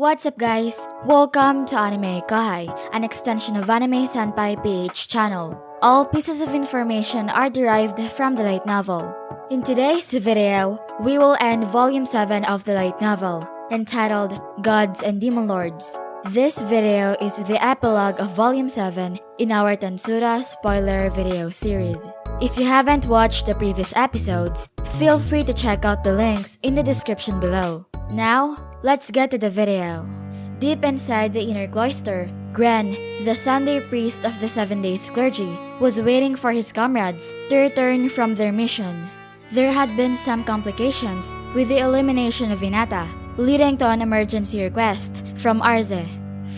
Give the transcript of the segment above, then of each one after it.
What's up guys? Welcome to AnimeKouhai, an extension of Anime Senpai PH channel. All pieces of information are derived from the light novel. In today's video, we will end Volume 7 of the light novel, entitled Gods and Demon Lords. This video is the epilogue of Volume 7 in our Tensura spoiler video series. If you haven't watched the previous episodes, feel free to check out the links in the description below. Now, let's get to the video. Deep inside the inner cloister, Gren, the Sunday priest of the 7 days clergy, was waiting for his comrades to return from their mission. There had been some complications with the elimination of HINATA, leading to an emergency request from Arze.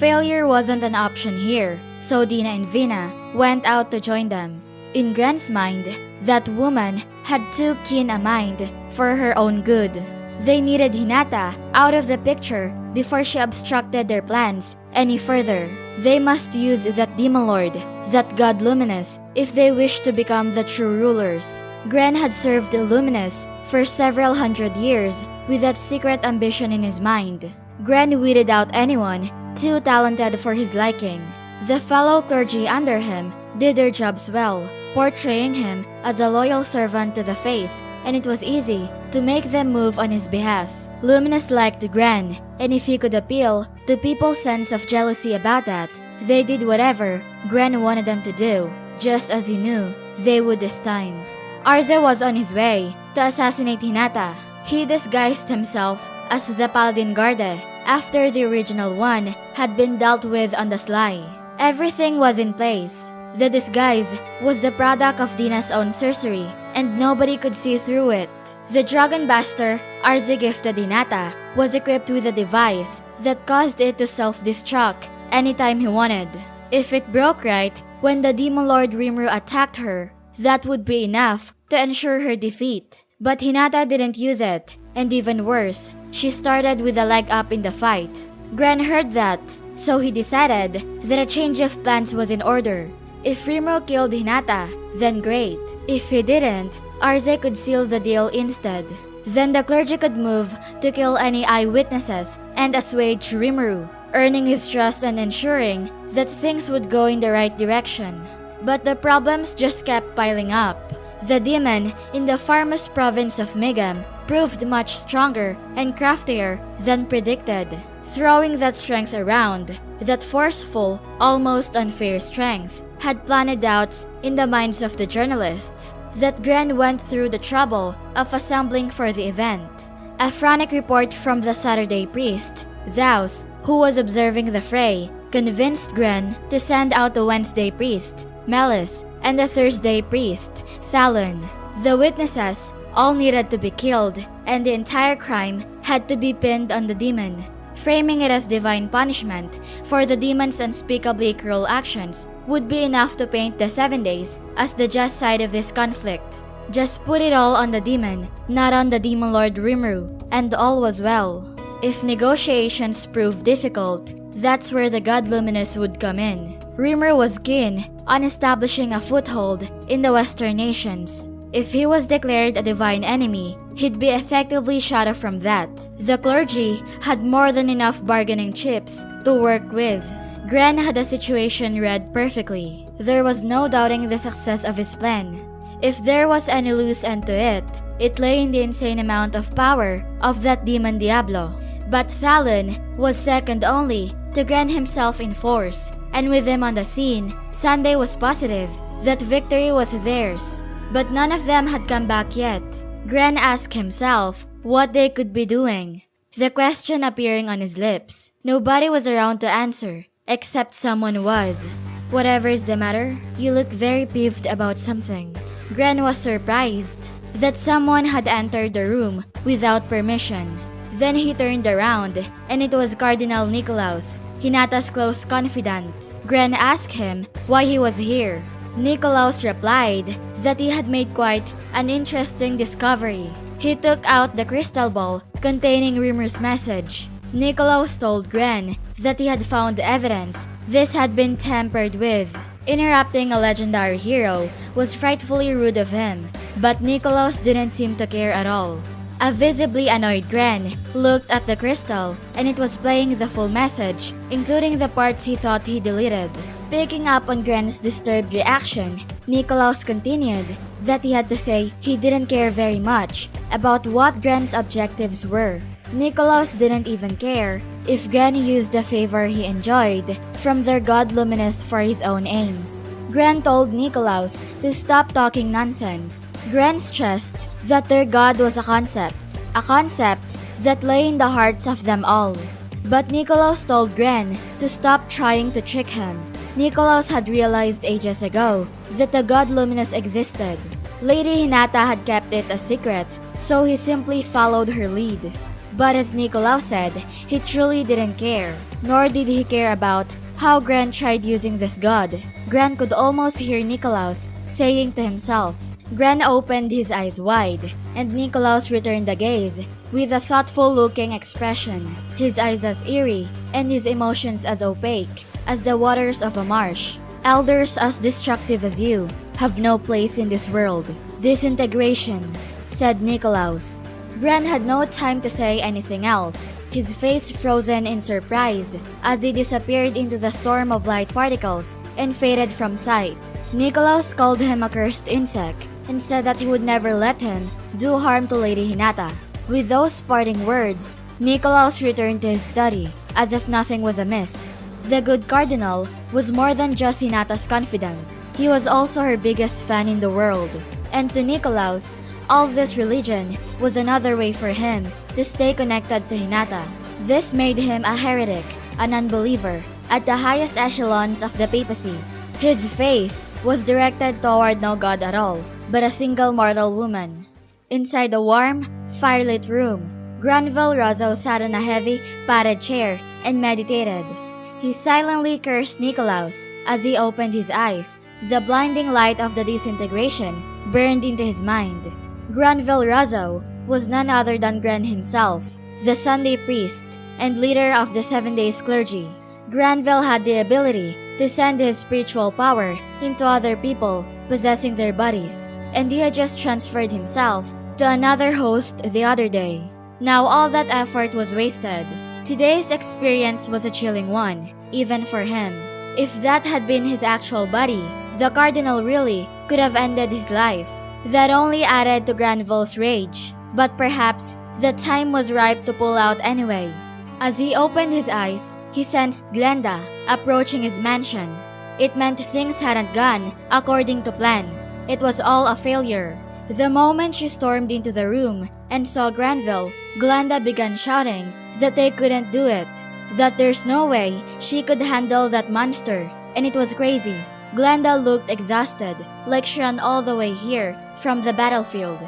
Failure wasn't an option here, so Dina and VENA went out to join them. In Gren's mind, that woman had too keen a mind for her own good. They needed HINATA out of the picture before she obstructed their plans any further. They must use that demon lord, that god Luminous, if they wish to become the true rulers. Gren had served Luminous for several hundred years with that secret ambition in his mind. Gren weeded out anyone too talented for his liking. The fellow clergy under him did their jobs well, portraying him as a loyal servant to the faith, and it was easy to make them move on his behalf. Luminous liked Gren, and if he could appeal to people's sense of jealousy about that, they did whatever Gren wanted them to do, just as he knew they would this time. Arze was on his way to assassinate HINATA. He disguised himself as the Paladin Garde after the original one had been dealt with on the sly. Everything was in place. The disguise was the product of Dina's own sorcery, and nobody could see through it. The Dragon Buster Arze gifted HINATA was equipped with a device that caused it to self-destruct anytime he wanted. If it broke right when the Demon Lord Rimuru attacked her, that would be enough to ensure her defeat. But HINATA didn't use it, and even worse, she started with a leg up in the fight. Gren heard that, so he decided that a change of plans was in order. If Rimuru killed HINATA, then great. If he didn't, Arze could seal the deal instead. Then the clergy could move to kill any eyewitnesses and assuage Rimuru, earning his trust and ensuring that things would go in the right direction. But the problems just kept piling up. The demon in the farmers province of Megam proved much stronger and craftier than predicted, throwing that strength around. That forceful, almost unfair strength had planted doubts in the minds of the journalists that Gren went through the trouble of assembling for the event. A frantic report from the Saturday priest, ZAUS, who was observing the fray, convinced Gren to send out the Wednesday priest, Melis, and the Thursday priest, THALUN. The witnesses all needed to be killed, and the entire crime had to be pinned on the demon, framing it as divine punishment for the demon's unspeakably cruel actions would be enough to paint the 7 days as the just side of this conflict. Just put it all on the demon, not on the Demon Lord Rimuru, and all was well. If negotiations proved difficult, that's where the god Luminous would come in. Rimuru was keen on establishing a foothold in the Western nations. If he was declared a divine enemy, he'd be effectively shut off from that. The clergy had more than enough bargaining chips to work with. Gren had the situation read perfectly. There was no doubting the success of his plan. If there was any loose end to it, it lay in the insane amount of power of that demon Diablo. But THALUN was second only to Gren himself in force, and with him on the scene, Sunday was positive that victory was theirs. But none of them had come back yet. Gren asked himself what they could be doing, the question appearing on his lips. Nobody was around to answer, except someone was. Whatever's the matter, you look very peeved about something. Gren was surprised that someone had entered the room without permission. Then he turned around, and it was Cardinal NICOLAUS, HINATA's close confidant. Gren asked him why he was here. NICOLAUS replied that he had made quite an interesting discovery. He took out the crystal ball containing Rimuru's message. NICOLAUS told Gren that he had found evidence this had been tampered with. Interrupting a legendary hero was frightfully rude of him, but NICOLAUS didn't seem to care at all. A visibly annoyed Gren looked at the crystal and it was playing the full message, including the parts he thought he deleted. Picking up on Gren's disturbed reaction, NICOLAUS continued that he had to say he didn't care very much about what Gren's objectives were. NICOLAUS didn't even care if Gren used the favor he enjoyed from their god Luminous for his own aims. Gren told NICOLAUS to stop talking nonsense. Gren stressed that their god was a concept that lay in the hearts of them all. But NICOLAUS told Gren to stop trying to trick him. NICOLAUS had realized ages ago that the god Luminous existed. Lady HINATA had kept it a secret, so he simply followed her lead. But as NICOLAUS said, he truly didn't care, nor did he care about how Gren tried using this god. Gren could almost hear NICOLAUS saying to himself. Gren opened his eyes wide, and NICOLAUS returned the gaze with a thoughtful-looking expression, his eyes as eerie and his emotions as opaque as the waters of a marsh. Elders as destructive as you have no place in this world. Disintegration, said NICOLAUS. Gren had no time to say anything else, his face frozen in surprise as he disappeared into the storm of light particles and faded from sight. NICOLAUS called him a cursed insect and said that he would never let him do harm to Lady HINATA. With those parting words, NICOLAUS returned to his study as if nothing was amiss. The good Cardinal was more than just HINATA's confidant. He was also her biggest fan in the world. And to NICOLAUS, all this religion was another way for him to stay connected to HINATA. This made him a heretic, an unbeliever, at the highest echelons of the papacy. His faith was directed toward no god at all, but a single mortal woman. Inside the warm, firelit room, Granville Rosso sat on a heavy, padded chair and meditated. He silently cursed NICOLAUS as he opened his eyes. The blinding light of the disintegration burned into his mind. Granville Rosso was none other than Gren himself, the Sunday priest and leader of the 7 days clergy. Granville had the ability to send his spiritual power into other people possessing their bodies, and he had just transferred himself to another host the other day. Now all that effort was wasted. Today's experience was a chilling one, even for him. If that had been his actual body, the Cardinal really could have ended his life. That only added to Granville's rage, but perhaps the time was ripe to pull out anyway. As he opened his eyes, he sensed Glenda approaching his mansion. It meant things hadn't gone according to plan. It was all a failure. The moment she stormed into the room and saw Granville, Glenda began shouting that they couldn't do it, that there's no way she could handle that monster, and it was crazy. Glenda looked exhausted, like she ran all the way here from the battlefield.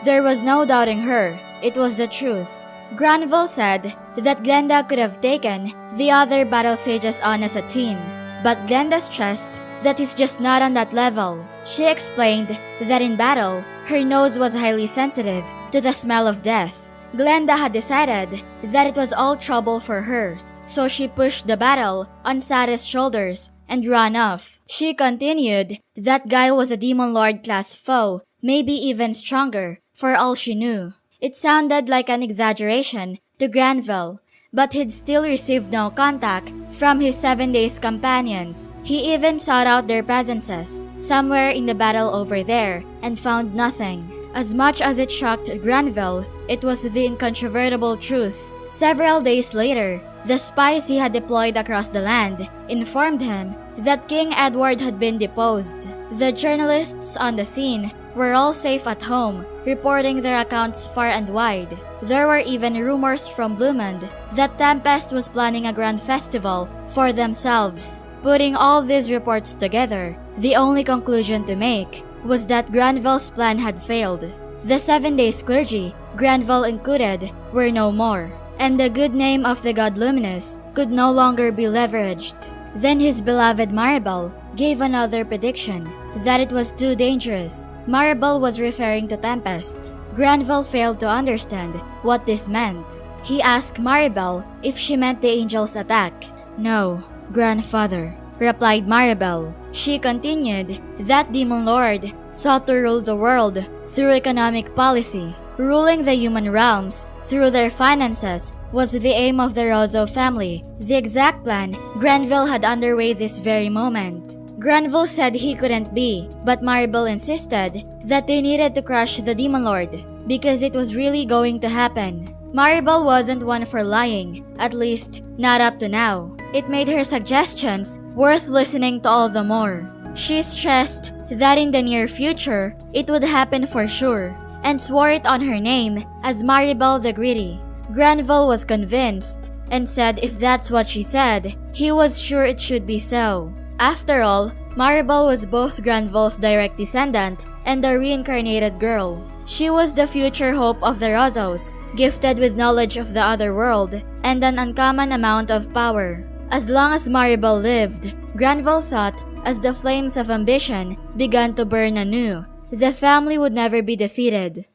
There was no doubting her, it was the truth. Granville said that Glenda could have taken the other battle sages on as a team, but Glenda stressed that he's just not on that level. She explained that in battle, her nose was highly sensitive to the smell of death. Glenda had decided that it was all trouble for her, so she pushed the battle on Sada's shoulders and ran off. She continued that Guy was a Demon Lord class foe, maybe even stronger, for all she knew. It sounded like an exaggeration to Granville, but he'd still received no contact from his 7 days companions. He even sought out their presences somewhere in the battle over there and found nothing. As much as it shocked Granville, it was the incontrovertible truth. Several days later, the spies he had deployed across the land informed him that King Edward had been deposed. The journalists on the scene were all safe at home, reporting their accounts far and wide. There were even rumors from Blumond that Tempest was planning a grand festival for themselves. Putting all these reports together, the only conclusion to make was that Granville's plan had failed. The 7 days clergy, Granville included, were no more, and the good name of the god Luminous could no longer be leveraged. Then his beloved Maribel gave another prediction, that it was too dangerous. Maribel was referring to Tempest. Granville failed to understand what this meant. He asked Maribel if she meant the angel's attack. "No, grandfather," replied Maribel. She continued that Demon Lord sought to rule the world through economic policy. ruling the human realms through their finances was the aim of the Rozo family, the exact plan Granville had underway this very moment. Granville said he couldn't be, but Maribel insisted that they needed to crush the Demon Lord because it was really going to happen. Maribel wasn't one for lying, at least not up to now. It made her suggestions worth listening to all the more. She stressed that in the near future, it would happen for sure, and swore it on her name as Maribel the Greedy. Granville was convinced and said if that's what she said, he was sure it should be so. After all, Maribel was both Granville's direct descendant and a reincarnated girl. She was the future hope of the Rozos, gifted with knowledge of the other world and an uncommon amount of power. As long as Maribel lived, Granville thought, as the flames of ambition began to burn anew, the family would never be defeated.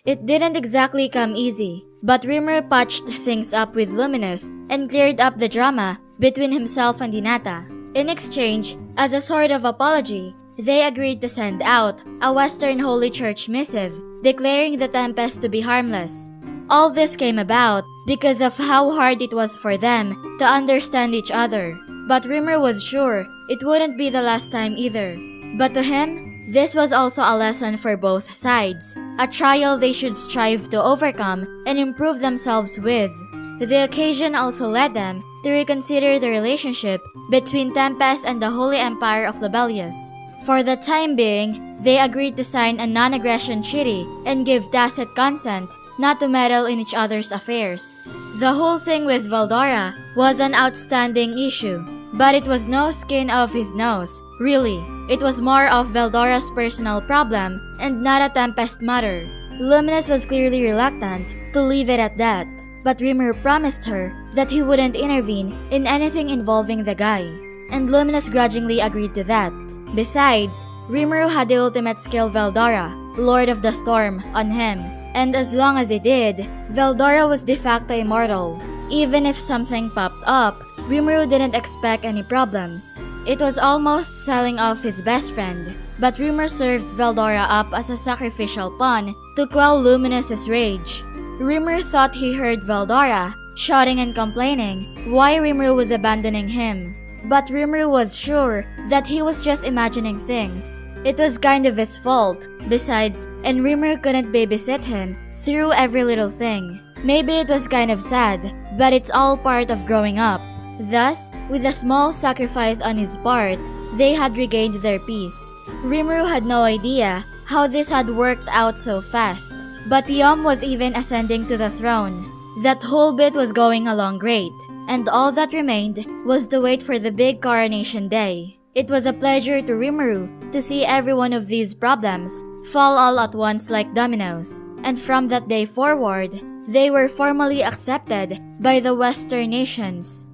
It didn't exactly come easy, but Rimuru patched things up with Luminous and cleared up the drama between himself and HINATA. In exchange, as a sort of apology, they agreed to send out a Western Holy Church missive declaring the Tempest to be harmless. All this came about because of how hard it was for them to understand each other, but Rimuru was sure it wouldn't be the last time either. But to him, this was also a lesson for both sides, a trial they should strive to overcome and improve themselves with. The occasion also led them to reconsider the relationship between Tempest and the Holy Empire of Lobelius. For the time being, they agreed to sign a non-aggression treaty and give tacit consent not to meddle in each other's affairs. The whole thing with Veldora was an outstanding issue, but it was no skin off his nose, really. It was more of Veldora's personal problem and not a Tempest matter. Luminous was clearly reluctant to leave it at that, but Rimuru promised her that he wouldn't intervene in anything involving the guy, and Luminous grudgingly agreed to that. Besides, Rimuru had the ultimate skill Veldora, Lord of the Storm, on him, and as long as he did, Veldora was de facto immortal. Even if something popped up, Rimuru didn't expect any problems. It was almost selling off his best friend, but Rimuru served Veldora up as a sacrificial pawn to quell Luminous's rage. Rimuru thought he heard Veldora shouting and complaining why Rimuru was abandoning him, but Rimuru was sure that he was just imagining things. It was kind of his fault, besides, and Rimuru couldn't babysit him through every little thing. Maybe it was kind of sad, but it's all part of growing up. Thus, with a small sacrifice on his part, they had regained their peace. Rimuru had no idea how this had worked out so fast, but Yom was even ascending to the throne. That whole bit was going along great, and all that remained was to wait for the big coronation day. It was a pleasure to Rimuru to see every one of these problems fall all at once like dominoes, and from that day forward, they were formally accepted by the Western nations.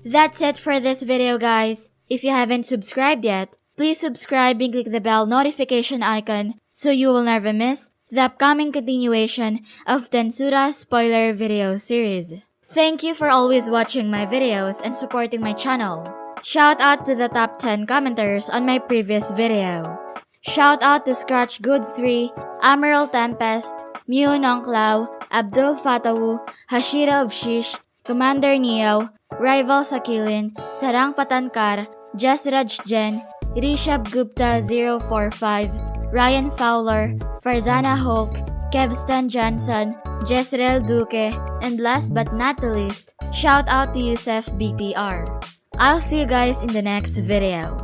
That's it for this video, guys. If you haven't subscribed yet, please subscribe and click the bell notification icon so you will never miss the upcoming continuation of Tensura's spoiler video series. Thank you for always watching my videos and supporting my channel. Shout out to the top 10 commenters on my previous video. Shout out to Scratch Good 3, Amaral Tempest, Mew Nongklao, Abdul Fatawu, Hashira of Shish, Commander Neo, Rival Sakilin, Sarang Patankar, Jasraj Jen, Rishabh Gupta 045, Ryan Fowler, Farzana Hulk, Kevstan Johnson, Jezreel Duque, and last but not the least, shout out to Yusef BTR. I'll see you guys in the next video.